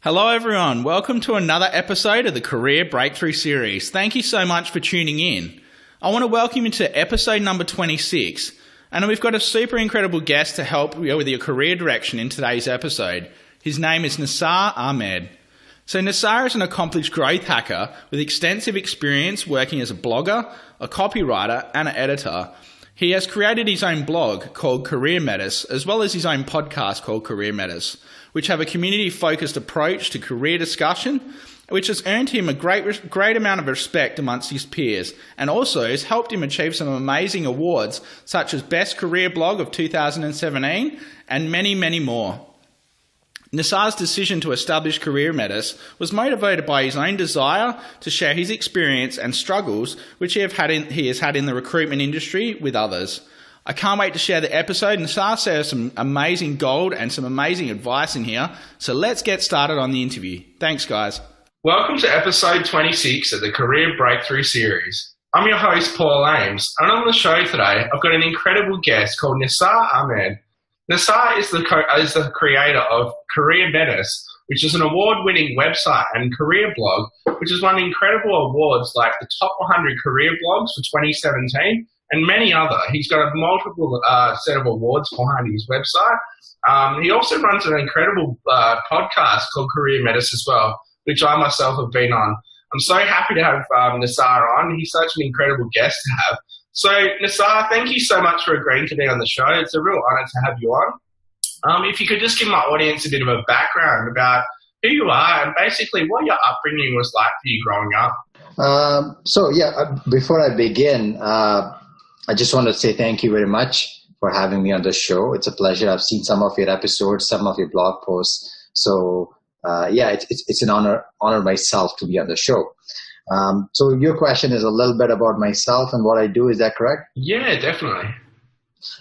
Hello everyone, welcome to another episode of the Career Breakthrough Series. Thank you so much for tuning in. I want to welcome you to episode number 26, and we've got a super incredible guest to help you with your career direction in today's episode. His name is Nissar Ahamed. So Nissar is an accomplished growth hacker with extensive experience working as a blogger, a copywriter, and an editor. He has created his own blog called CareerMetis, as well as his own podcast called CareerMetis, which have a community-focused approach to career discussion, which has earned him a great amount of respect amongst his peers, and also has helped him achieve some amazing awards, such as Best Career Blog of 2017, and many, many more. Nissar's decision to establish CareerMetis was motivated by his own desire to share his experience and struggles which he has had in the recruitment industry with others. I can't wait to share the episode. Nissar shares some amazing gold and some amazing advice in here. So let's get started on the interview. Thanks, guys. Welcome to episode 26 of the Career Breakthrough Series. I'm your host, Paul Ames, and on the show today, I've got an incredible guest called Nissar Ahamed. Nissar is the creator of CareerMetis, which is an award-winning website and career blog, which has won incredible awards like the Top 100 Career Blogs for 2017 and many other. He's got a multiple set of awards behind his website. He also runs an incredible podcast called CareerMetis as well, which I myself have been on. I'm so happy to have Nissar on. He's such an incredible guest to have. So, Nissar, thank you so much for agreeing to be on the show. It's a real honour to have you on. If you could just give my audience a bit of a background about who you are and basically what your upbringing was like for you growing up. Before I begin, I just want to say thank you very much for having me on the show. It's a pleasure. I've seen some of your episodes, some of your blog posts. So, it's an honor myself to be on the show. So your question is a little bit about myself and what I do. Is that correct? Yeah, definitely.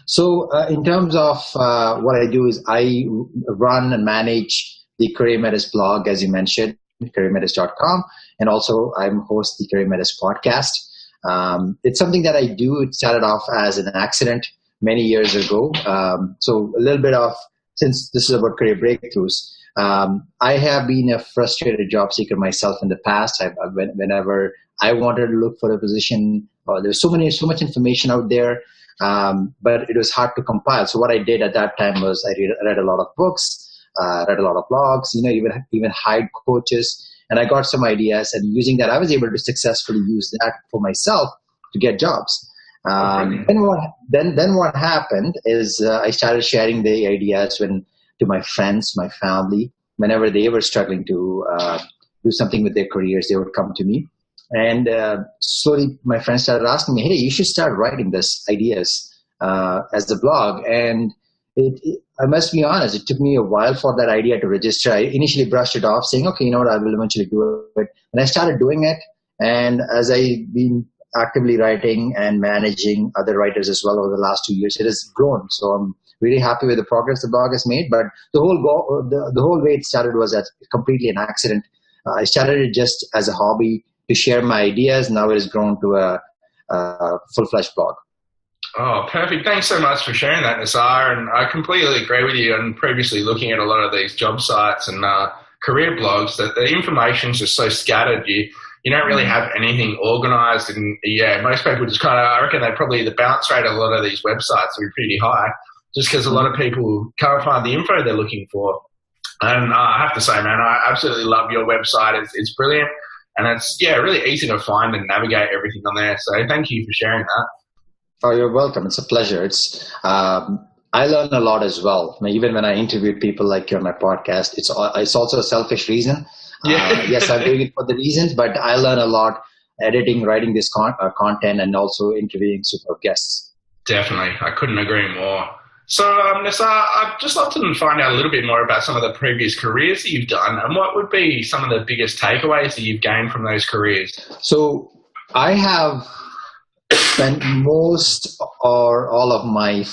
So in terms of what I do is I run and manage the CareerMetis blog, as you mentioned, CareerMetis.com, and also I'm host the CareerMetis podcast. It's something that I do. It started off as an accident many years ago. So a little bit of, since this is about career breakthroughs, I have been a frustrated job seeker myself in the past. Whenever I wanted to look for a position, there's so much information out there, but it was hard to compile. So what I did at that time was I read a lot of books, read a lot of blogs, even hired coaches, and I got some ideas. And using that, I was able to successfully use that for myself to get jobs. Then what happened is I started sharing the ideas to my friends, my family. Whenever they were struggling to do something with their careers, they would come to me. And slowly my friends started asking me, hey, you should start writing these ideas as a blog. And I must be honest, it took me a while for that idea to register. I initially brushed it off saying, okay, you know what, I will eventually do it. And I started doing it. And as I've been actively writing and managing other writers as well over the last 2 years, it has grown. So I'm really happy with the progress the blog has made. But the whole way it started was completely an accident. I started it just as a hobby to share my ideas. Now it has grown to a full-fledged blog. Oh, perfect. Thanks so much for sharing that, Nissar. And I completely agree with you. And previously looking at a lot of these job sites and career blogs, that the information's just so scattered. You don't really have anything organized. And most people just I reckon the bounce rate of a lot of these websites will be pretty high just because a lot of people can't find the info they're looking for. And I have to say, man, I absolutely love your website. It's brilliant. And it's, really easy to find and navigate everything on there. So thank you for sharing that. Oh, you're welcome. It's a pleasure. I learn a lot as well. Even when I interview people like you on my podcast, it's also a selfish reason. Yes, I'm doing it for the reasons, but I learn a lot editing, writing this content, and also interviewing superb guests. Definitely. I couldn't agree more. So, Nissar, I'd just love to find out a little bit more about some of the previous careers that you've done, and what would be some of the biggest takeaways that you've gained from those careers? So I have spent most or all of my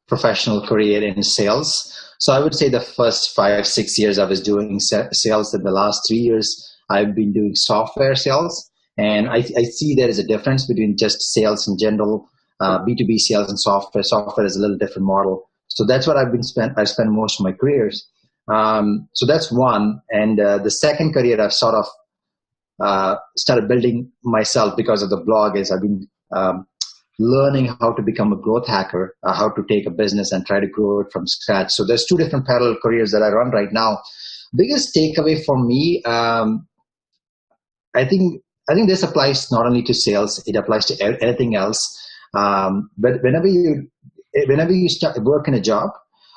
professional career in sales. So I would say the first 5-6 years I was doing sales. In the last 3 years, I've been doing software sales. And I see there is a difference between just sales in general, B2B sales and software. Software is a little different model. So that's what I spent most of my careers. So that's one. And the second career I've sort of started building myself because of the blog is I've been learning how to become a growth hacker, how to take a business and try to grow it from scratch. So there's two different parallel careers that I run right now. Biggest takeaway for me, I think this applies not only to sales, it applies to anything else. But whenever you start work in a job,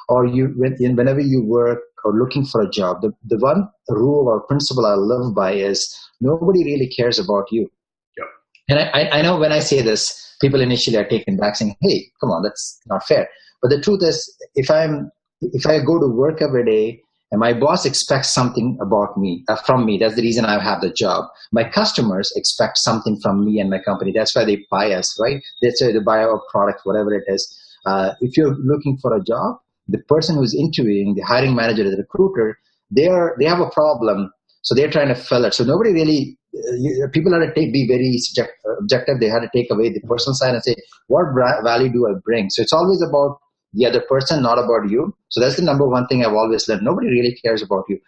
or whenever you work or looking for a job, the one rule or principle I live by is nobody really cares about you. Yep. And I know when I say this, people initially are taken back saying, hey, come on, that's not fair. But the truth is, if I go to work every day and my boss expects something about me, from me, that's the reason I have the job. My customers expect something from me and my company. That's why they buy us, right? That's why they buy our product, whatever it is. If you're looking for a job, the person who's interviewing, the hiring manager, the recruiter, they have a problem, so they're trying to fill it. So nobody really, people have to be very objective. They had to take away the personal side and say, what value do I bring? So it's always about the other person, not about you. So that's the number one thing I've always learned. Nobody really cares about you.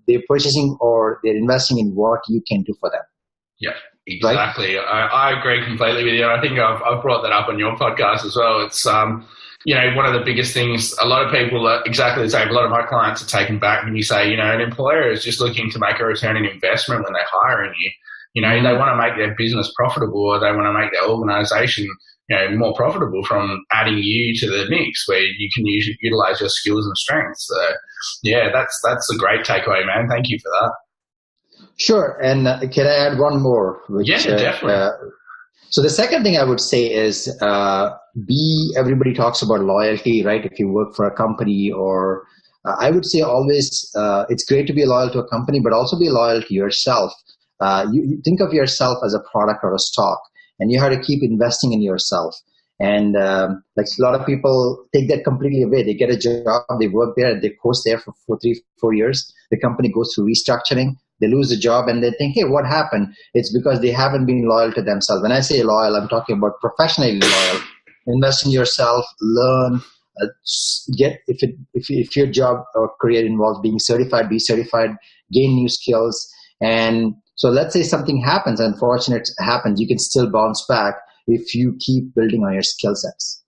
They're purchasing or they're investing in what you can do for them. Yeah, exactly. Right? I agree completely with you. I think I've brought that up on your podcast as well. It's one of the biggest things, a lot of people are exactly the same. A lot of my clients are taken back when you say, an employer is just looking to make a return on investment when they're hiring you. They want to make their business profitable, or they want to make their organization, more profitable from adding you to the mix where you can utilize your skills and strengths. So yeah, that's a great takeaway, man. Thank you for that. Sure. And can I add one more? Yeah, definitely. So the second thing I would say is everybody talks about loyalty, right? If you work for a company, or I would say always it's great to be loyal to a company, but also be loyal to yourself. You think of yourself as a product or a stock, and you have to keep investing in yourself. And like a lot of people take that completely away. They get a job, they work there, they coast there for 3-4 years. The company goes through restructuring. They lose the job and they think, hey, what happened? It's because they haven't been loyal to themselves. When I say loyal, I'm talking about professionally loyal. Invest in yourself, learn, if your job or career involves being certified, be certified, gain new skills. And so let's say something happens, unfortunate happens, you can still bounce back if you keep building on your skill sets.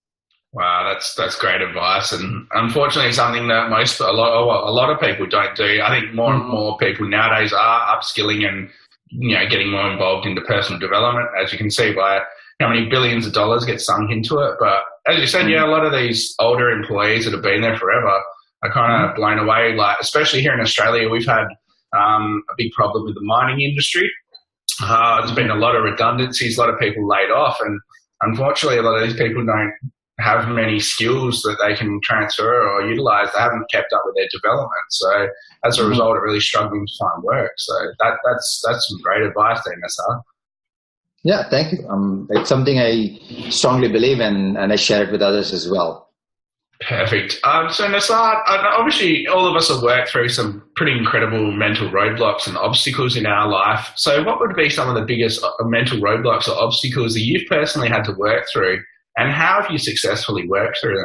Wow, that's great advice, and unfortunately something that a lot of people don't do. I think more and more people nowadays are upskilling and getting more involved into personal development, as you can see by how many billions of dollars get sunk into it. But as you said, a lot of these older employees that have been there forever are kind of blown away. Like especially here in Australia, we've had a big problem with the mining industry. There's been a lot of redundancies, a lot of people laid off, and unfortunately, a lot of these people don't have many skills that they can transfer or utilize. They haven't kept up with their development. So as a result, they're really struggling to find work. So that's some great advice there, Nissar. Yeah, thank you. It's something I strongly believe in, and I share it with others as well. Perfect. So Nissar, obviously all of us have worked through some pretty incredible mental roadblocks and obstacles in our life. So what would be some of the biggest mental roadblocks or obstacles that you've personally had to work through, and how have you successfully worked through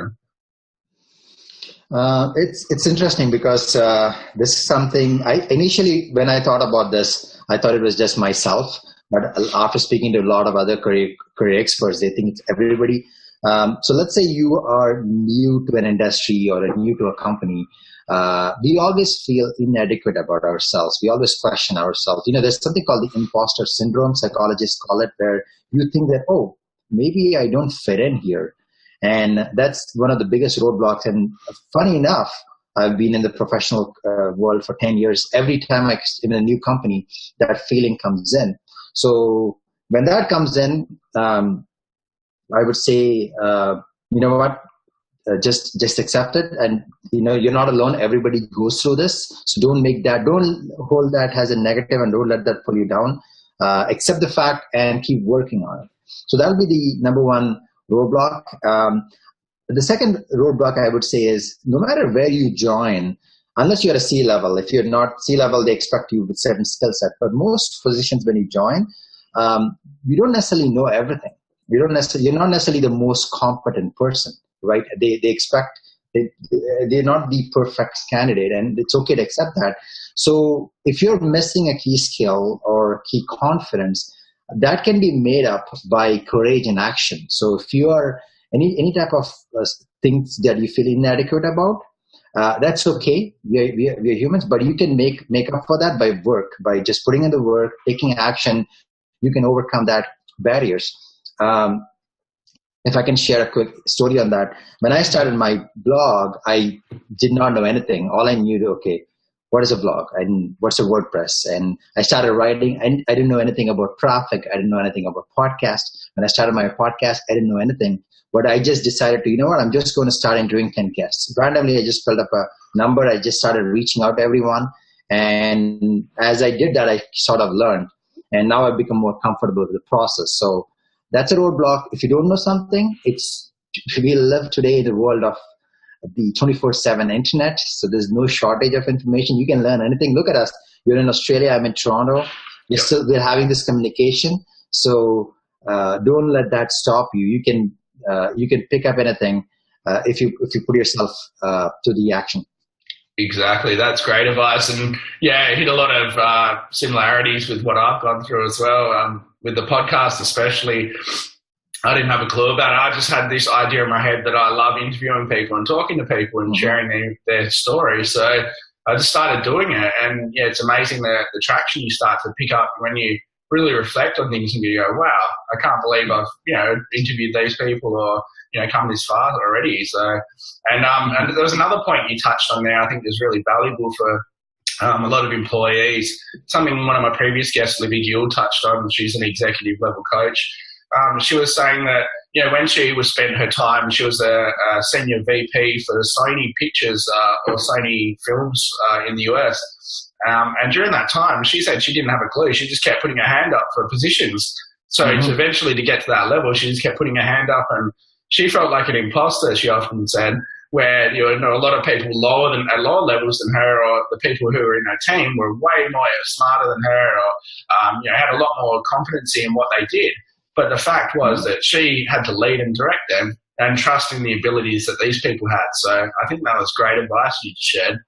them? It's interesting because this is something initially when I thought about this, I thought it was just myself. But after speaking to a lot of other career experts, they think it's everybody. So let's say you are new to an industry or new to a company. We always feel inadequate about ourselves. We always question ourselves. There's something called the imposter syndrome, psychologists call it, where you think that, oh, maybe I don't fit in here. And that's one of the biggest roadblocks. And funny enough, I've been in the professional world for 10 years. Every time I'm in a new company, that feeling comes in. So when that comes in, I would say, you know what, just accept it. And, you're not alone. Everybody goes through this. So don't hold that as a negative and don't let that pull you down. Accept the fact and keep working on it. So that'll be the number one roadblock. The second roadblock I would say is no matter where you join, unless you're at a C-level, if you're not C-level, they expect you with certain skill set. But most positions when you join, you don't necessarily know everything. You're not necessarily the most competent person, right? They expect they're not the perfect candidate, and it's okay to accept that. So if you're missing a key skill or key confidence, that can be made up by courage and action. So if you are any type of things that you feel inadequate about, that's okay. We're humans, but you can make up for that by work, by just putting in the work, taking action. You can overcome that barriers. If I can share a quick story on that, when I started my blog, I did not know anything. All I knew, okay, what is a blog and what's a WordPress? And I started writing, and I didn't know anything about traffic. I didn't know anything about podcast. When I started my podcast, I didn't know anything. But I just decided to, you know what, I'm just going to start interviewing 10 guests. Randomly, I just filled up a number. I just started reaching out to everyone. And as I did that, I sort of learned. And now I've become more comfortable with the process. So that's a roadblock. If you don't know something, we live today in the world of the 24/7 internet. So there's no shortage of information. You can learn anything. Look at us. You're in Australia. I'm in Toronto. We're having this communication. So don't let that stop you. You can pick up anything if you put yourself to the action. Exactly. That's great advice. And yeah, it hit a lot of similarities with what I've gone through as well. With the podcast especially, I didn't have a clue about it. I just had this idea in my head that I love interviewing people and talking to people and sharing their stories. So I just started doing it. And yeah, it's amazing the traction you start to pick up when you really reflect on things and you go, wow, I can't believe I've, interviewed these people or, come this far already. So, and there was another point you touched on there I think is really valuable for a lot of employees. Something one of my previous guests, Libby Gill, touched on. She's an executive level coach. She was saying that, when she was spent her time, she was a senior VP for Sony Pictures or Sony Films in the US. And during that time, she said she didn't have a clue. She just kept putting her hand up for positions. So eventually to get to that level, she just kept putting her hand up, and she felt like an imposter, she often said, where a lot of people at lower levels than her, or the people who were in her team were way more smarter than her, or had a lot more competency in what they did. But the fact was that she had to lead and direct them and trust in the abilities that these people had. So I think that was great advice you shared.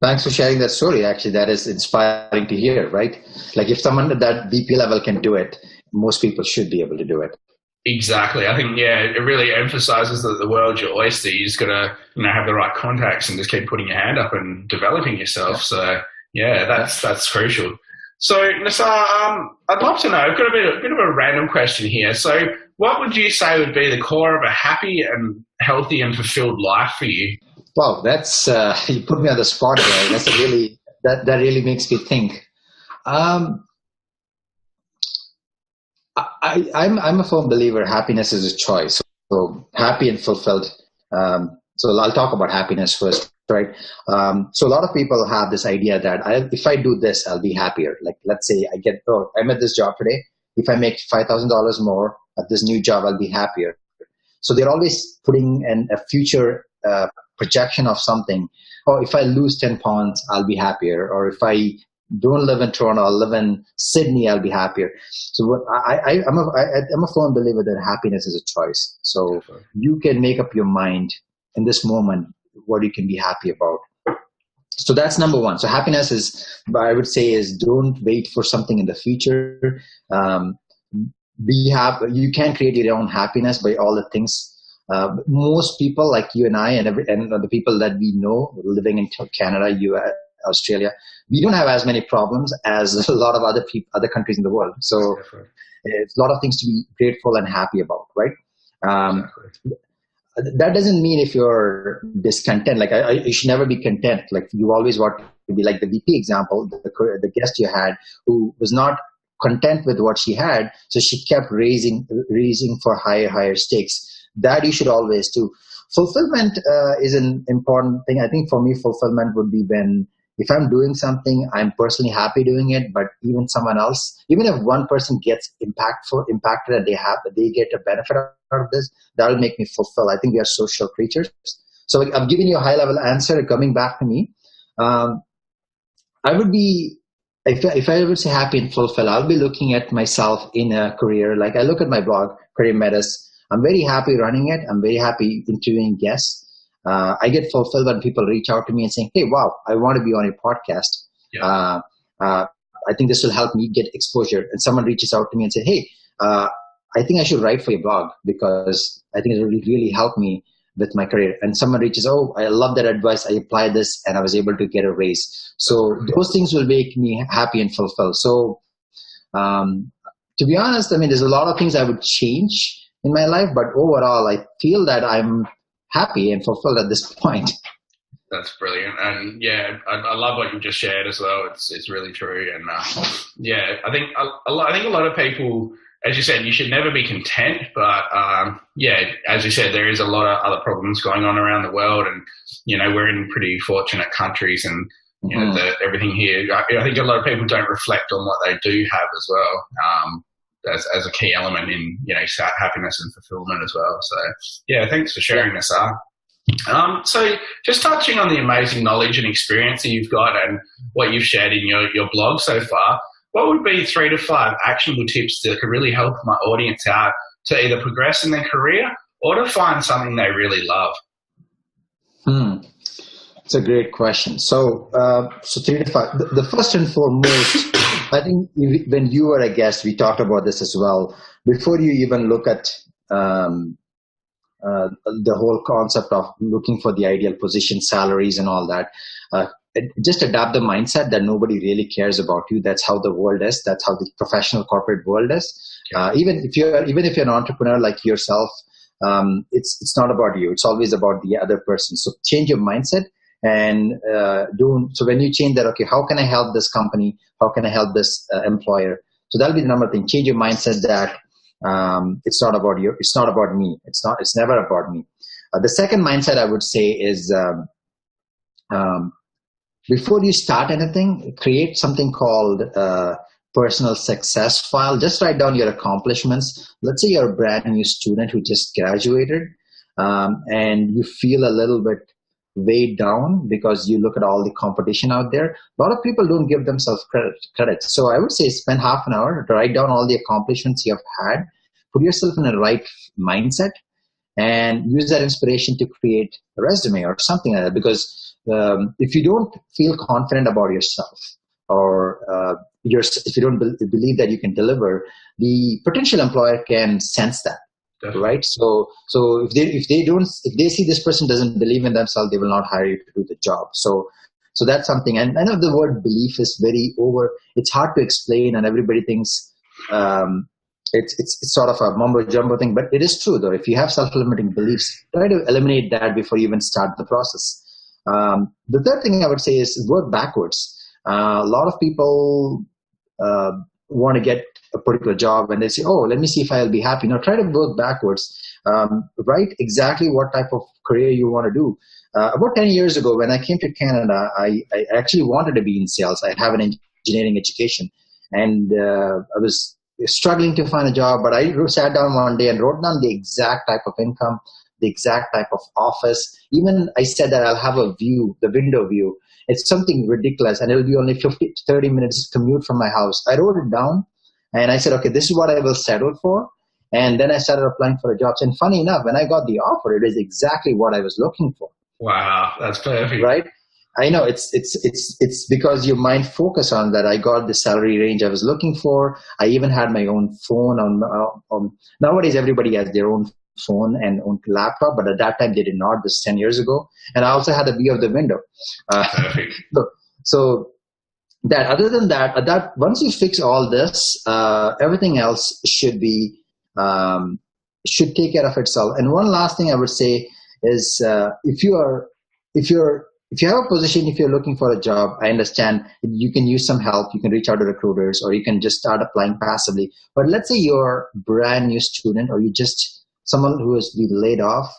Thanks for sharing that story. Actually, that is inspiring to hear, right? Like if someone at that VP level can do it, most people should be able to do it. Exactly. I think, it really emphasizes that the world's your oyster. You just got to, have the right contacts and just keep putting your hand up and developing yourself. So, that's crucial. So, Nissar, I'd love to know, I've got a bit of a random question here. So what would you say would be the core of a happy and healthy and fulfilled life for you? Wow, that's you put me on the spot there. That's that really makes me think. I'm a firm believer happiness is a choice. So happy and fulfilled. So I'll talk about happiness first, right? So a lot of people have this idea that if I do this, I'll be happier. Like let's say I'm at this job today. If I make $5,000 more at this new job, I'll be happier. So they're always putting in a future projection of something. Oh, if I lose 10 pounds, I'll be happier. Or if I don't live in Toronto, I'll live in Sydney, I'll be happier. So I'm a firm believer that happiness is a choice. So you can make up your mind in this moment what you can be happy about. So that's number one. So happiness I would say don't wait for something in the future. You can create your own happiness by all the things. Most people like you and I and the people that we know living in Canada, US, Australia, we don't have as many problems as a lot of other countries in the world. So it's a lot of things to be grateful and happy about, right? That doesn't mean if you're discontent, like you should never be content. Like you always want to be like the VP example, the guest you had who was not content with what she had. So she kept raising for higher stakes. That you should always do. Fulfillment is an important thing. I think for me, fulfillment would be when if I'm doing something, I'm personally happy doing it, but even someone else, even if one person gets impacted and they get a benefit out of this, that'll make me fulfill. I think we are social creatures. So I've given you a high level answer. Coming back to me, I would be, if I would say happy and fulfill, I'll be looking at myself in a career. Like I look at my blog, CareerMetis. I'm very happy running it. I'm very happy interviewing guests. I get fulfilled when people reach out to me and saying, hey, wow, I want to be on your podcast. Yeah. I think this will help me get exposure. And someone reaches out to me and say, hey, I think I should write for your blog because I think it will really help me with my career. And someone reaches, oh, I love that advice. I applied this and I was able to get a raise. So those things will make me happy and fulfilled. So to be honest, I mean, there's a lot of things I would change in my life, but overall, I feel that I'm happy and fulfilled at this point. That's brilliant, and yeah, I love what you just shared as well. It's really true, and yeah, I think a lot of people, as you said, you should never be content, but yeah, as you said, there is a lot of other problems going on around the world, and we're in pretty fortunate countries, and everything here. I think a lot of people don't reflect on what they do have as well. As a key element in happiness and fulfillment as well. So yeah, thanks for sharing this. So just touching on the amazing knowledge and experience that you've got and what you've shared in your blog so far, what would be 3 to 5 actionable tips that could really help my audience out to either progress in their career or to find something they really love? It's a great question. So 3 to 5. The first and foremost, I think when you were a guest, we talked about this as well. Before you even look at the whole concept of looking for the ideal position, salaries, and all that, just adapt the mindset that nobody really cares about you. That's how the world is. That's how the professional corporate world is. Even if you're an entrepreneur like yourself, it's not about you. It's always about the other person. So change your mindset. And so when you change that, okay, how can I help this company? How can I help this employer? So that'll be the number thing. Change your mindset that it's not about you. It's not about me. It's never about me. The second mindset I would say is before you start anything, create something called personal success file. Just write down your accomplishments. Let's say you're a brand new student who just graduated and you feel a little bit weighed down because you look at all the competition out there. A lot of people don't give themselves credit. So I would say spend half an hour to write down all the accomplishments you have had, put yourself in a right mindset, and use that inspiration to create a resume or something like that. Because if you don't feel confident about yourself, or if you don't believe that you can deliver, the potential employer can sense that. Definitely. Right. So if they see this person doesn't believe in themselves, they will not hire you to do the job. So that's something. And I know the word belief is very it's hard to explain, and everybody thinks it's sort of a mumbo jumbo thing, but it is true though. If you have self-limiting beliefs, try to eliminate that before you even start the process. The third thing I would say is work backwards. A lot of people want to get a particular job and they say, oh, let me see if I'll be happy. Now try to work backwards. Write exactly what type of career you want to do. About 10 years ago, when I came to Canada, I actually wanted to be in sales. I have an engineering education, and I was struggling to find a job, but I sat down one day and wrote down the exact type of income, the exact type of office. Even I said that I'll have a view, the window view. It's something ridiculous, and it'll be only 50 to 30 minutes commute from my house. I wrote it down. And I said, okay, this is what I will settle for. And then I started applying for jobs. And funny enough, when I got the offer, it is exactly what I was looking for. Wow, that's perfect. Right? I know it's because your mind focus on that. I got the salary range I was looking for. I even had my own phone on nowadays everybody has their own phone and own laptop, but at that time they did not. This 10 years ago. And I also had a view of the window. Perfect. So that other than that, once you fix all this, everything else should take care of itself. And one last thing I would say is, if you have a position, if you're looking for a job, I understand you can use some help. You can reach out to recruiters, or you can just start applying passively. But let's say you're a brand new student, or you just someone who has been laid off.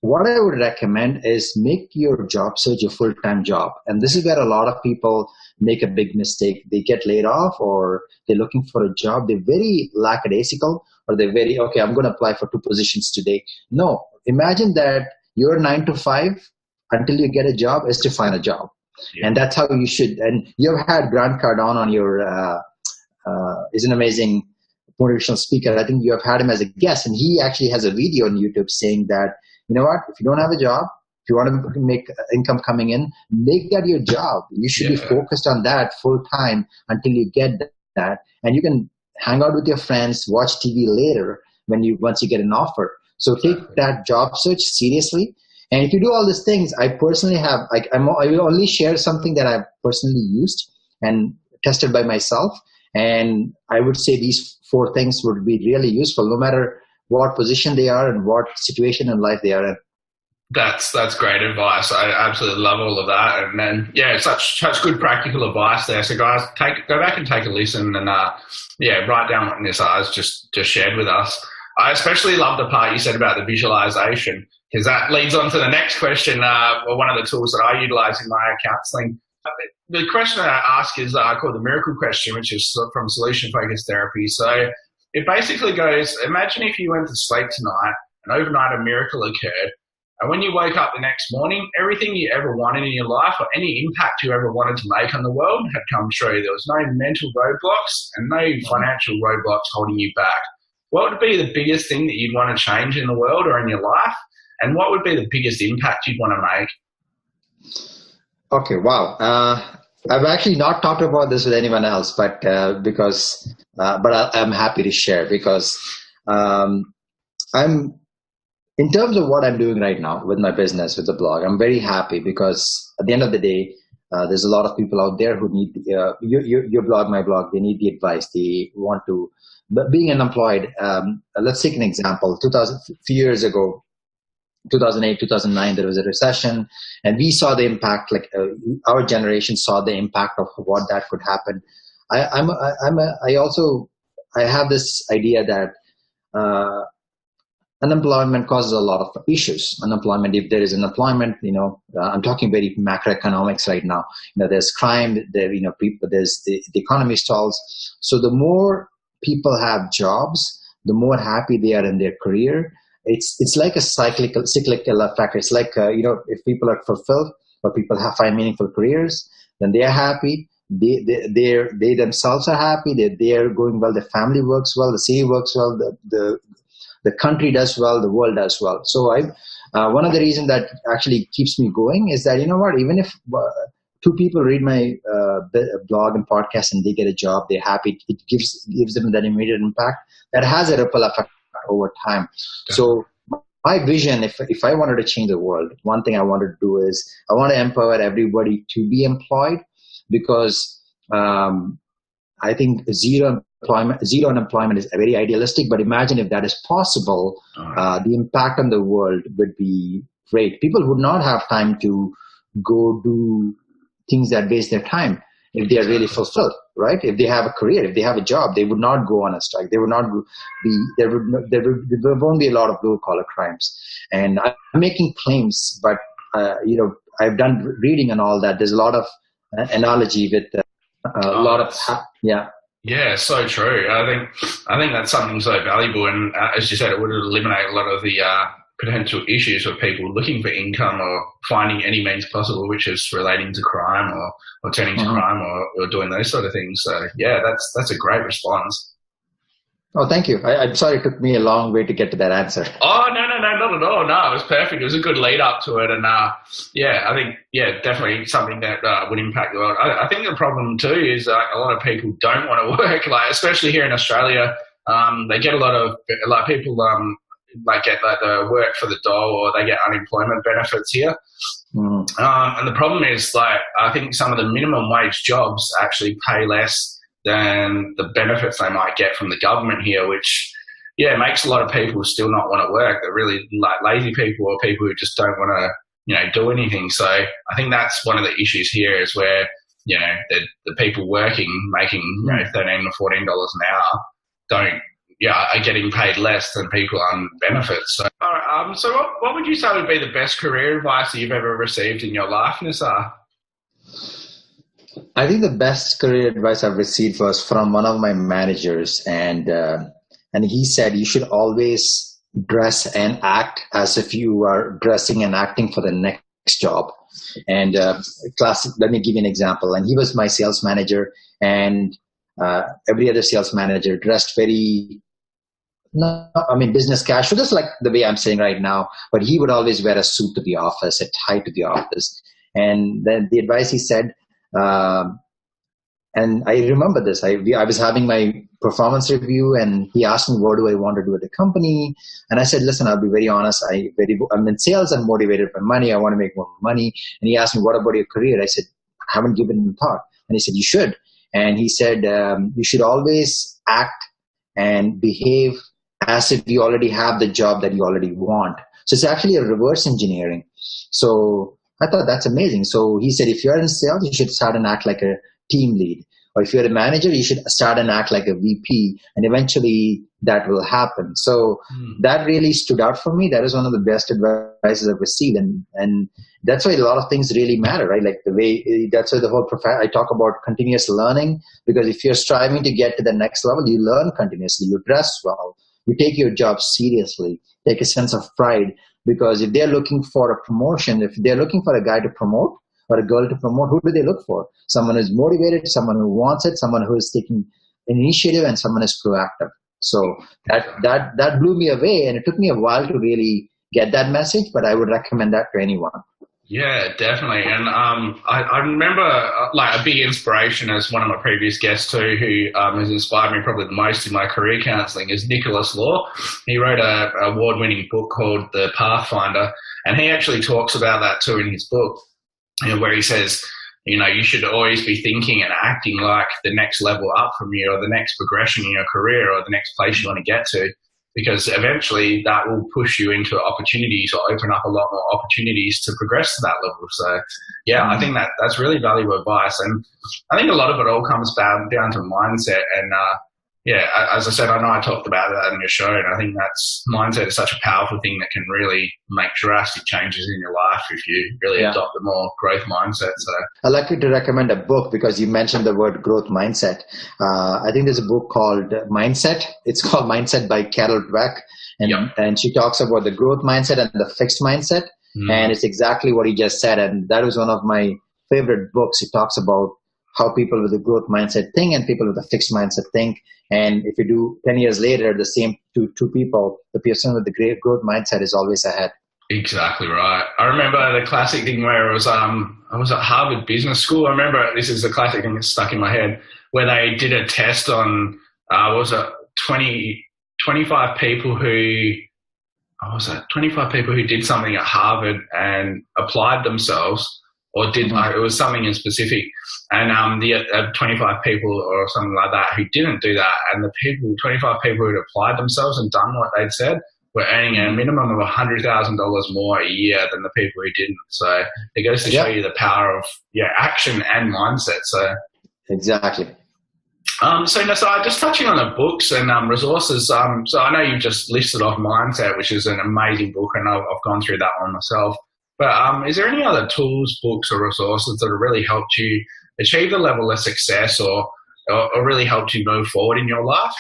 What I would recommend is make your job search a full-time job. And this is where a lot of people make a big mistake. They get laid off, or they're looking for a job. They're very lackadaisical, or they're very, okay, I'm going to apply for 2 positions today. No, imagine that your 9 to 5 until you get a job is to find a job. Yeah. And that's how you should. And you've had Grant Cardone on your, is an amazing motivational speaker. I think you have had him as a guest, and he actually has a video on YouTube saying that you know what? If you don't have a job, if you want to make income coming in, make that your job. You should be focused on that full time until you get that. And you can hang out with your friends, watch TV later once you get an offer. So take that job search seriously. And if you do all these things, I personally have, I will only share something that I've personally used and tested by myself. And I would say these 4 things would be really useful, no matter what position they are and what situation in life they are in. That's great advice. I absolutely love all of that. And then, such good practical advice there. So guys, go back and take a listen and, write down what Nissar has just shared with us. I especially love the part you said about the visualization, because that leads on to the next question, one of the tools that I utilize in my counseling. The question I ask is called the miracle question, which is from solution-focused therapy. So it basically goes, imagine if you went to sleep tonight and overnight a miracle occurred. And when you woke up the next morning, everything you ever wanted in your life or any impact you ever wanted to make on the world had come true. There was no mental roadblocks and no financial roadblocks holding you back. What would be the biggest thing that you'd want to change in the world or in your life? And what would be the biggest impact you'd want to make? Okay, wow. I've actually not talked about this with anyone else, but I'm happy to share because in terms of what I'm doing right now with my business, with the blog, I'm very happy because at the end of the day, there's a lot of people out there who need your blog, my blog. They need the advice. They want to. But being unemployed, let's take an example. A few years ago, 2008, 2009, there was a recession, and we saw the impact. Our generation saw the impact of what that could happen. I have this idea that unemployment causes a lot of issues. Unemployment, if there is unemployment, I'm talking very macroeconomics right now. There's crime, there's the economy stalls. So the more people have jobs, the more happy they are in their career. It's like a cyclical effect. It's like, if people are fulfilled or people find meaningful careers, then they are happy. They themselves are happy. They are going well. The family works well. The city works well. The country does well. The world does well. So one of the reasons that actually keeps me going is that, even if 2 people read my blog and podcast and they get a job, they're happy. It gives them that immediate impact that has a ripple effect over time. So my vision, if I wanted to change the world, one thing I wanted to do is I want to empower everybody to be employed, because I think zero unemployment is very idealistic, but imagine if that is possible, the impact on the world would be great. People would not have time to go do things that waste their time if they are really fulfilled, right? If they have a career, if they have a job, they would not go on a strike. They would not there won't be a lot of blue collar crimes. And I'm making claims, but I've done reading and all that. There's a lot of analogy with a lot of Yeah, so true. I think that's something so valuable, and as you said, it would eliminate a lot of the potential issues with people looking for income or finding any means possible, which is relating to crime or turning to crime or doing those sort of things. So yeah, that's a great response. Oh, thank you. I'm sorry it took me a long way to get to that answer. Oh, no, not at all. No, it was perfect. It was a good lead up to it. And I think, definitely something that would impact the world. I think the problem too is a lot of people don't want to work, especially here in Australia. They get a lot of people get the work for the dole, or they get unemployment benefits here. And the problem is I think some of the minimum wage jobs actually pay less than the benefits they might get from the government here, which makes a lot of people still not want to work. They're really lazy people, or people who just don't want to do anything. So I think that's one of the issues here, is where the people working, making $13 or $14 an hour are getting paid less than people on benefits. So, so what would you say would be the best career advice that you've ever received in your life, Nissar? I think the best career advice I've received was from one of my managers, and he said you should always dress and act as if you are dressing and acting for the next job. And let me give you an example. And he was my sales manager, and every other sales manager dressed very no, I mean business casual, just like the way I'm saying right now. But he would always wear a suit to the office, a tie to the office. And then the advice he said, and I remember this. I was having my performance review, and he asked me, what do I want to do with the company? And I said, listen, I'll be very honest. I'm in sales. I'm motivated by money. I want to make more money. And he asked me, what about your career? I said, I haven't given it thought. And he said, you should. And he said, you should always act and behave as if you already have the job that you already want. So it's actually a reverse engineering. So I thought that's amazing. So he said, if you're in sales, you should start and act like a team lead. Or if you're a manager, you should start and act like a VP. And eventually that will happen. So that really stood out for me. That is one of the best advices I've received. And that's why a lot of things really matter, right? Like that's why the whole I talk about continuous learning, because if you're striving to get to the next level, you learn continuously, you dress well, you take your job seriously, take a sense of pride, because if they're looking for a promotion, if they're looking for a guy to promote or a girl to promote, who do they look for? Someone who's motivated, someone who wants it, someone who is taking initiative, and someone who's proactive. So that blew me away, and it took me a while to really get that message, but I would recommend that to anyone. Yeah, definitely. And I remember like a big inspiration as one of my previous guests too, who has inspired me probably the most in my career counseling, is Nicholas Law. He wrote an award-winning book called The Pathfinder, and he actually talks about that too in his book, where he says, you should always be thinking and acting like the next level up from you, or the next progression in your career, or the next place you want to get to. Because eventually that will push you into opportunities, or open up a lot more opportunities to progress to that level. So, yeah, I think that's really valuable advice. And I think a lot of it all comes down to mindset. And, as I said, I know I talked about that in your show, and I think mindset is such a powerful thing that can really make drastic changes in your life if you really adopt a more growth mindset. So I'd like you to recommend a book, because you mentioned the word growth mindset. I think there's a book called Mindset. It's called Mindset by Carol Dweck. And she talks about the growth mindset and the fixed mindset. And it's exactly what he just said. And that was one of my favorite books. He talks about how people with a growth mindset think and people with a fixed mindset think. And if you do 10 years later, the same two people, the person with the great growth mindset is always ahead. Exactly right. I remember the classic thing where I was at Harvard Business School. I remember, this is the classic thing that's stuck in my head, where they did a test on, 25 people who, 25 people who did something at Harvard and applied themselves, or did it was something in specific, and the 25 people or something like that who didn't do that, and the 25 people who had applied themselves and done what they'd said were earning a minimum of $100,000 more a year than the people who didn't. So it goes to show you the power of action and mindset. So exactly. So Nissar, just touching on the books and resources. So I know you've just listed off Mindset, which is an amazing book, and I've gone through that one myself. But is there any other tools, books, or resources that have really helped you achieve the level of success, or really helped you move forward in your life?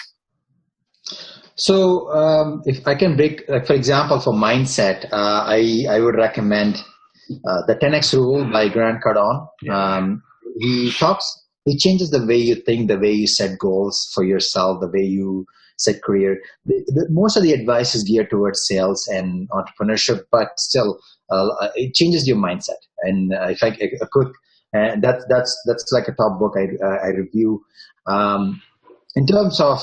So if I can break, for example, for mindset, I would recommend the 10X Rule by Grant Cardone. He changes the way you think, the way you set goals for yourself, the way you set career. Most of the advice is geared towards sales and entrepreneurship, but still, it changes your mindset. And if I a quick, that's like a top book I review. In terms of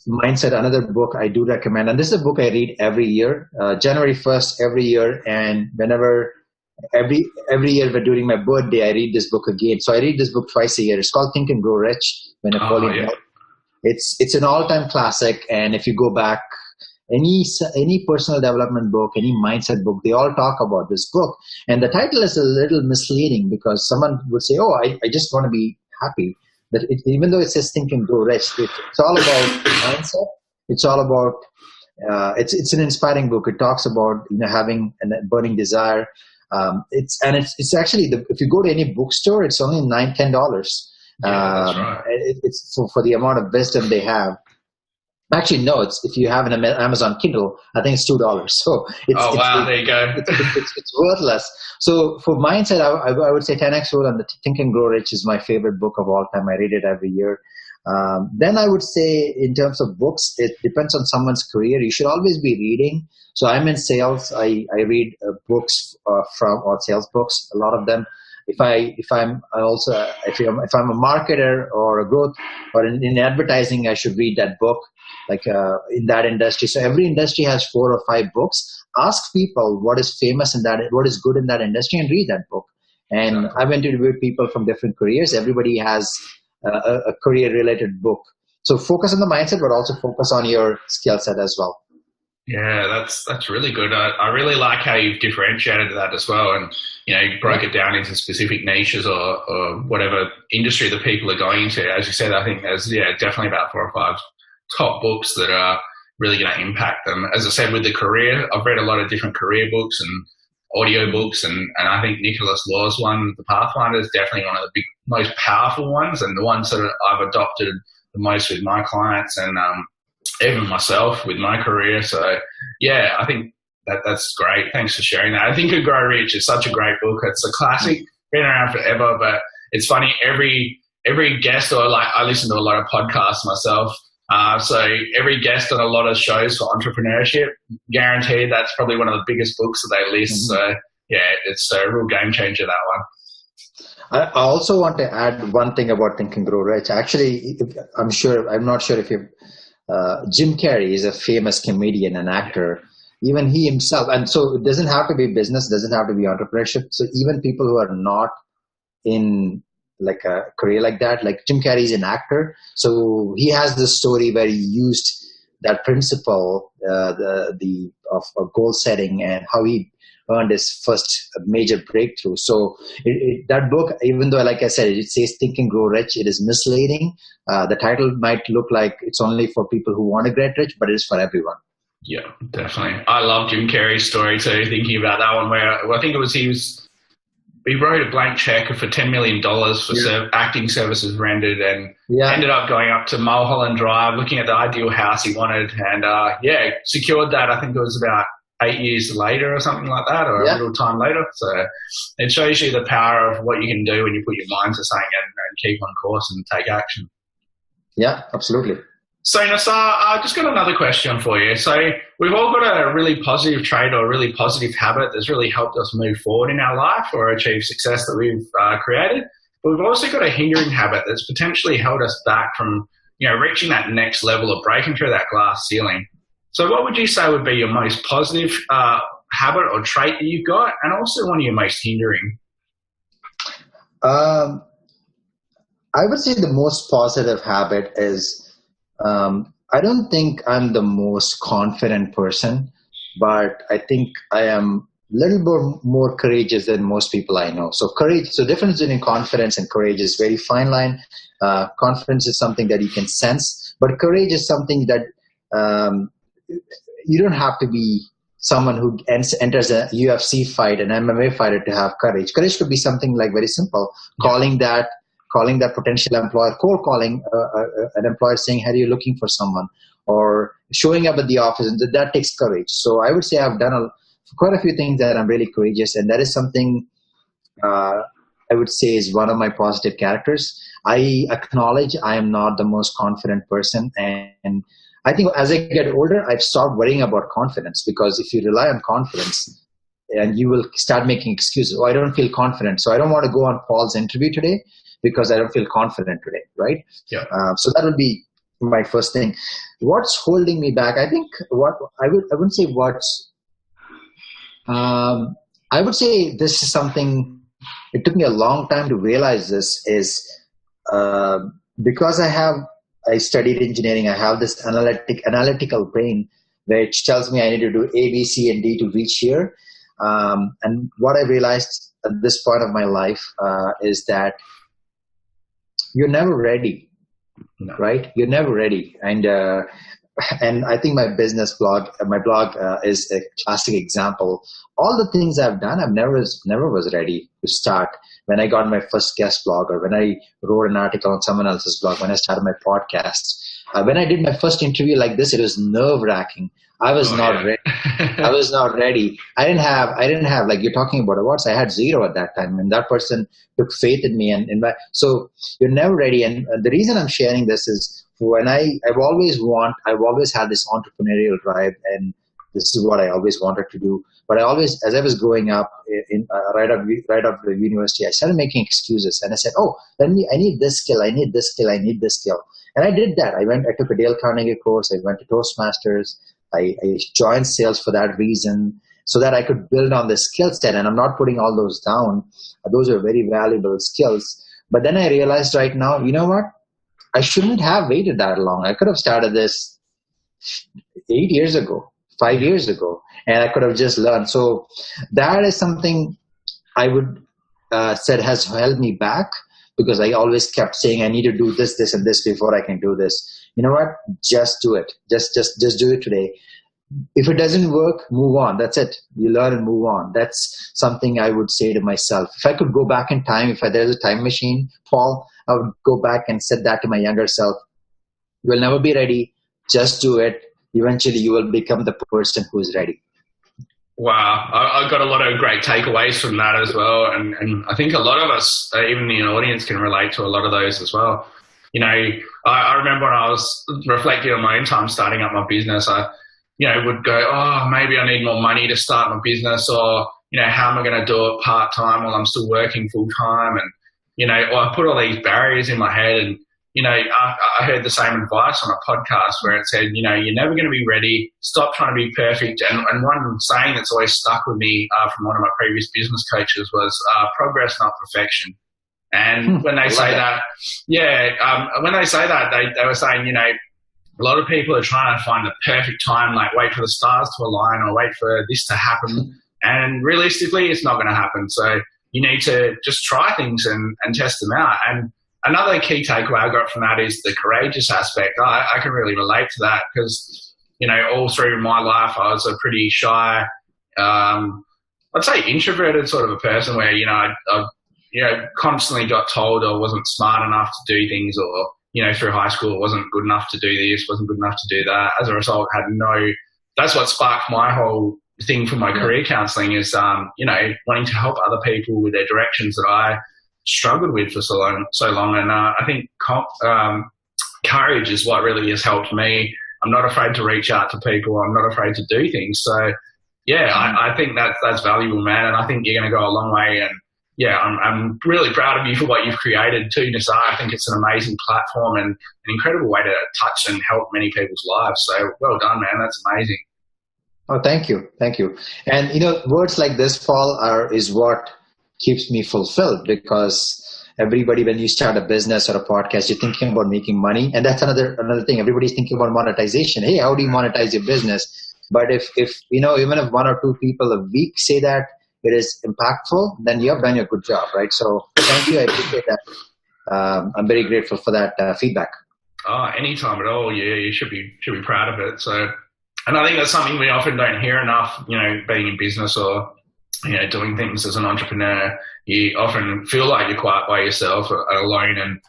mindset, another book I do recommend, and this is a book I read every year, January 1st every year, and whenever every year during my birthday I read this book again. So I read this book twice a year. It's called Think and Grow Rich by Napoleon Hill. It's an all-time classic, and if you go back, any personal development book, any mindset book, they all talk about this book. And the title is a little misleading, because someone would say, oh, I just want to be happy. But even though it says Think and Grow Rich, it's all about mindset. It's all about it's an inspiring book. It talks about having a burning desire. It's actually if you go to any bookstore, it's only $9-10. That's right. It's for the amount of wisdom they have. Actually, no. It's if you have an Amazon Kindle, I think it's $2. So there you go. It's worthless. So for mindset, I would say 10X Rule and the Think and Grow Rich is my favorite book of all time. I read it every year. Then I would say in terms of books, it depends on someone's career. You should always be reading. So I'm in sales. I read books or sales books, a lot of them. If I'm a marketer or a growth or in advertising, I should read that book, like in that industry. So every industry has 4 or 5 books. Ask people what is famous in that, what is good in that industry, and read that book. And I've interviewed people from different careers. Everybody has a career-related book. So focus on the mindset, but also focus on your skill set as well. Yeah, that's really good. I really like how you've differentiated that as well, and you broke it down into specific niches or whatever industry that people are going into. As you said, I think there's definitely about 4 or 5 top books that are really going to impact them. As I said, with the career, I've read a lot of different career books and audio books, and I think Nicholas Law's one, The Pathfinder, is definitely one of the most powerful ones, and the ones that I've adopted the most with my clients and even myself with my career. So yeah, I think that's great. Thanks for sharing that. I Think and Grow Rich is such a great book. It's a classic, been around forever, but it's funny, every guest, or like I listen to a lot of podcasts myself. So every guest on a lot of shows for entrepreneurship, guaranteed that's probably one of the biggest books that they list. So yeah, it's a real game changer, that one. I also want to add one thing about Think and Grow Rich. Actually, I'm not sure if you Jim Carrey is a famous comedian and actor. Even he himself, and so it doesn't have to be business, doesn't have to be entrepreneurship. So even people who are not in like a career like that, like Jim Carrey is an actor, so he has this story where he used that principle, of goal setting, and how he earned his first major breakthrough. So that book, even though, like I said, it says Think and Grow Rich, it is misleading. The title might look like it's only for people who want to get rich, but it is for everyone. Yeah, definitely. I love Jim Carrey's story too, thinking about that one where I think it was he wrote a blank check for $10 million for acting services rendered, and ended up going up to Mulholland Drive, looking at the ideal house he wanted, and secured that. I think it was about 8 years later or something like that, or a little time later. So it shows you the power of what you can do when you put your mind to something and keep on course and take action. Yeah, absolutely. So Nissar, I've just got another question for you. So we've all got a really positive trait or a really positive habit that's really helped us move forward in our life or achieve success that we've created. But we've also got a hindering habit that's potentially held us back from, reaching that next level of breaking through that glass ceiling. So what would you say would be your most positive habit or trait that you've got, and also one of your most hindering? I would say the most positive habit is, I don't think I'm the most confident person, but I think I am a little more courageous than most people I know. So the difference between confidence and courage is very fine line. Confidence is something that you can sense, but courage is something that you don't have to be someone who enters a UFC fight, an MMA fighter, to have courage. Courage could be something like very simple, calling that potential employer, cold calling an employer saying, hey, you're looking for someone, or showing up at the office, and that takes courage. So I would say I've done quite a few things that I'm really courageous, and that is something I would say is one of my positive characters. I acknowledge I am not the most confident person, and I think as I get older, I've stopped worrying about confidence, because if you rely on confidence, and you will start making excuses. Oh, I don't feel confident, so I don't want to go on Paul's interview today because I don't feel confident today, right? Yeah. So that would be my first thing. What's holding me back? I think I would say this is something. It took me a long time to realize this is because I studied engineering. I have this analytical brain which tells me I need to do A, B, C, and D to reach here. And what I realized at this point of my life is that you're never ready, right? You're never ready. And I think my blog is a classic example. All the things I've done, I've never was ready to start. when I got my first guest blog, or when I wrote an article on someone else's blog, when I started my podcast. When I did my first interview like this, it was nerve-wracking. I was not ready. I was not ready. I didn't have, like you're talking about awards. I had 0 at that time. And that person took faith in me. So you're never ready. And the reason I'm sharing this is when I've always had this entrepreneurial drive, and this is what I always wanted to do. But as I was growing up right after university, I started making excuses. And I said, I need this skill. I need this skill. I need this skill. And I did that. I took a Dale Carnegie course. I went to Toastmasters. I joined sales for that reason, so that I could build on the skill set. And I'm not putting all those down. Those are very valuable skills. But then I realized right now, you know what? I shouldn't have waited that long. I could have started this 8 years ago, 5 years ago, and I could have just learned. So that is something I would said has held me back, because I always kept saying I need to do this, this, and this before I can do this. You know what? Just do it. Just do it today. If it doesn't work, move on. That's it. You learn and move on. That's something I would say to myself. If I could go back in time, there's a time machine, Paul, I would go back and say that to my younger self. You will never be ready. Just do it. Eventually, you will become the person who is ready. Wow, I got a lot of great takeaways from that as well, and I think a lot of us, even the audience, can relate to a lot of those as well. You know, I remember when I was reflecting on my own time starting up my business, I, would go, maybe I need more money to start my business, or, how am I going to do it part-time while I'm still working full-time? And, I put all these barriers in my head, and, I heard the same advice on a podcast where it said, you're never going to be ready. Stop trying to be perfect. And one saying that's always stuck with me from one of my previous business coaches was progress, not perfection. And when they say that, when they say that, they were saying, a lot of people are trying to find the perfect time, like wait for the stars to align or wait for this to happen. And realistically, it's not going to happen. So you need to just try things and test them out. And another key takeaway I got from that is the courageous aspect. I can really relate to that because, all through my life, I was a pretty shy, I'd say introverted sort of a person where, I constantly got told I wasn't smart enough to do things, or, through high school, I wasn't good enough to do this, wasn't good enough to do that. As a result, that's what sparked my whole thing for my career counseling is, wanting to help other people with their directions that I struggled with for so long. And I think courage is what really has helped me. I'm not afraid to reach out to people. I'm not afraid to do things. So, I think that's valuable, man. And I think you're going to go a long way. And, I'm really proud of you for what you've created too, Nissar. I think it's an amazing platform and an incredible way to touch and help many people's lives. So well done, man. That's amazing. Oh, thank you. Thank you. And, words like this, Paul, is what keeps me fulfilled, because everybody, when you start a business or a podcast, you're thinking about making money. And that's another thing. Everybody's thinking about monetization. Hey, how do you monetize your business? But if even if 1 or 2 people a week say that it is impactful, then you have done your good job, right? So thank you. I appreciate that. I'm very grateful for that feedback. Oh, anytime at all. Yeah, you should be proud of it. So, and I think that's something we often don't hear enough, being in business or, doing things as an entrepreneur. You often feel like you're quite by yourself or alone. And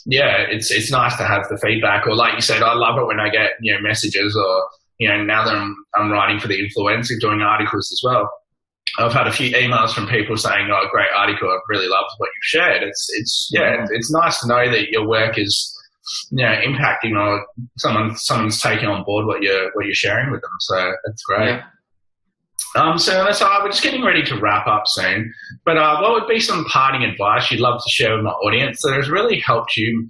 it's nice to have the feedback. Or like you said, I love it when I get, messages or, now that I'm writing for the influencer, doing articles as well. I've had a few emails from people saying, "Oh, great article! I've really loved what you've shared." It's nice to know that your work is, impacting or someone's taking on board what you're sharing with them. So that's great. Yeah. So we're just getting ready to wrap up soon. But what would be some parting advice you'd love to share with my audience that has really helped you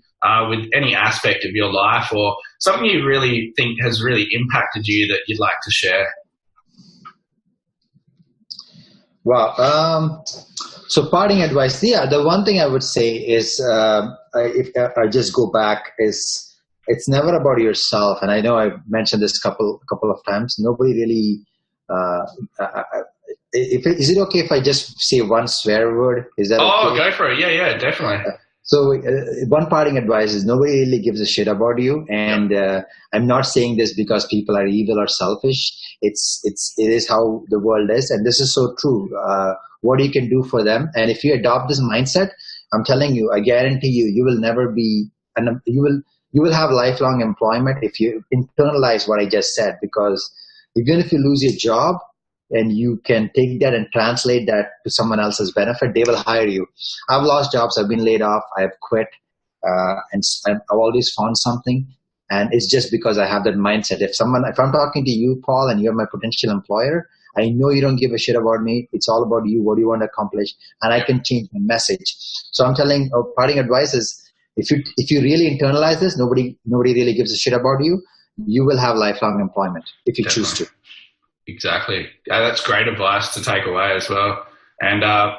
with any aspect of your life, or something you really think has really impacted you that you'd like to share? Wow. So parting advice, the one thing I would say is, if I just go back, is it's never about yourself. And I know I've mentioned this couple of times. Nobody really, is it okay if I just say one swear word? Is that okay? Go for it. Yeah, definitely. So one parting advice is nobody really gives a shit about you. And I'm not saying this because people are evil or selfish. It is how the world is. And this is so true. What you can do for them. And if you adopt this mindset, I'm telling you, I guarantee you, you will never be, and you will have lifelong employment if you internalize what I just said. Because even if you lose your job, and you can take that and translate that to someone else's benefit, they will hire you. I've lost jobs. I've been laid off. I've quit. And I've always found something. And it's just because I have that mindset. If I'm talking to you, Paul, and you're my potential employer, I know you don't give a shit about me. It's all about you. What do you want to accomplish? And I can change my message. So I'm telling, parting advice is, if you really internalize this, nobody really gives a shit about you. You will have lifelong employment if you choose to. Exactly. Yeah, that's great advice to take away as well. And I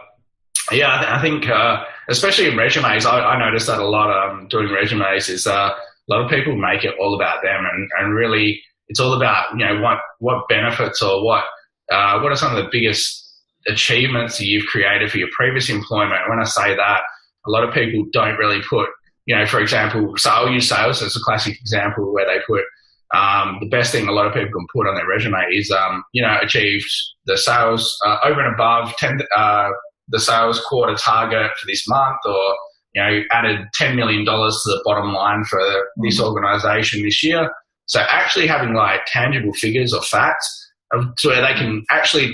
think especially in resumes, I noticed that a lot doing resumes is a lot of people make it all about them, and really it's all about what benefits or what are some of the biggest achievements that you've created for your previous employment. And when I say that, a lot of people don't really put, for example, so I'll use sales as a classic example where they put the best thing a lot of people can put on their resume is, achieved the sales over and above the sales quarter target for this month, or, added $10 million to the bottom line for this organization this year. So actually having like tangible figures or facts so where they can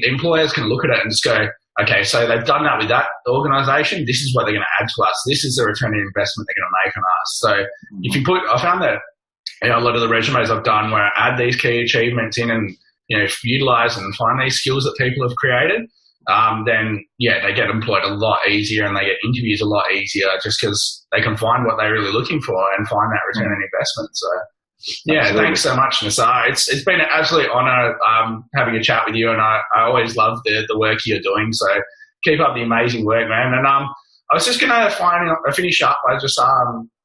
employers can look at it and just go, okay, so they've done that with that organization. This is what they're going to add to us. This is the return on investment they're going to make on us. So if you I found that, a lot of the resumes I've done where I add these key achievements in and, utilize and find these skills that people have created, then, they get employed a lot easier and they get interviews a lot easier just because they can find what they're really looking for and find that return on investment. So, absolutely. Thanks so much, Nissar. It's been an absolute honor having a chat with you, and I always love the work you're doing. So keep up the amazing work, man. And I was just going to finish up by just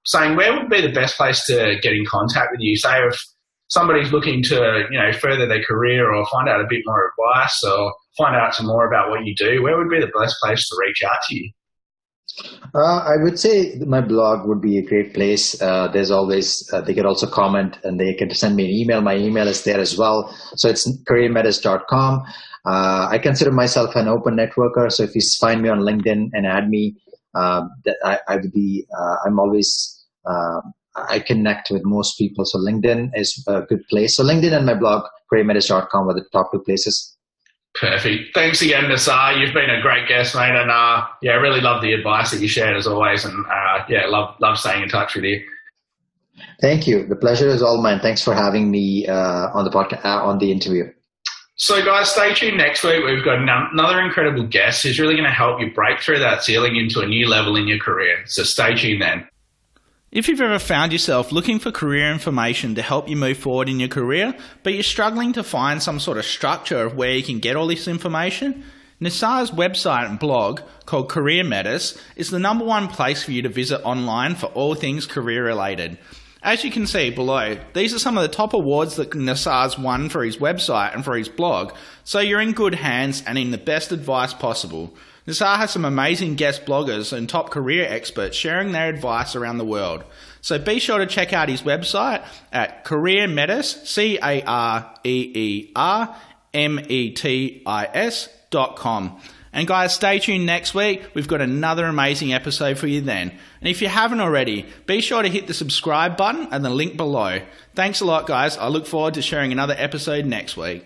saying, where would be the best place to get in contact with you? Say if somebody's looking to, further their career or find out a bit more advice or find out some more about what you do, where would be the best place to reach out to you? I would say my blog would be a great place. There's always, they can also comment and they can send me an email. My email is there as well. So it's CareerMetis.com. I consider myself an open networker. So if you find me on LinkedIn and add me, I'm always, I connect with most people. So LinkedIn is a good place. So LinkedIn and my blog, CareerMetis.com, are the top two places. Perfect. Thanks again, Nissar. You've been a great guest, mate. And I really love the advice that you shared as always. And love staying in touch with you. Thank you. The pleasure is all mine. Thanks for having me on the podcast, on the interview. So guys, stay tuned next week. We've got another incredible guest who's really going to help you break through that ceiling into a new level in your career. So stay tuned then. If you've ever found yourself looking for career information to help you move forward in your career, but you're struggling to find some sort of structure of where you can get all this information, Nissar's website and blog, called CareerMetis, is the #1 place for you to visit online for all things career related. As you can see below, these are some of the top awards that Nissar's won for his website and for his blog, so you're in good hands and in the best advice possible. Nissar has some amazing guest bloggers and top career experts sharing their advice around the world. So be sure to check out his website at CareerMetis, CareerMetis.com. And guys, stay tuned next week. We've got another amazing episode for you then. And if you haven't already, be sure to hit the subscribe button and the link below. Thanks a lot, guys. I look forward to sharing another episode next week.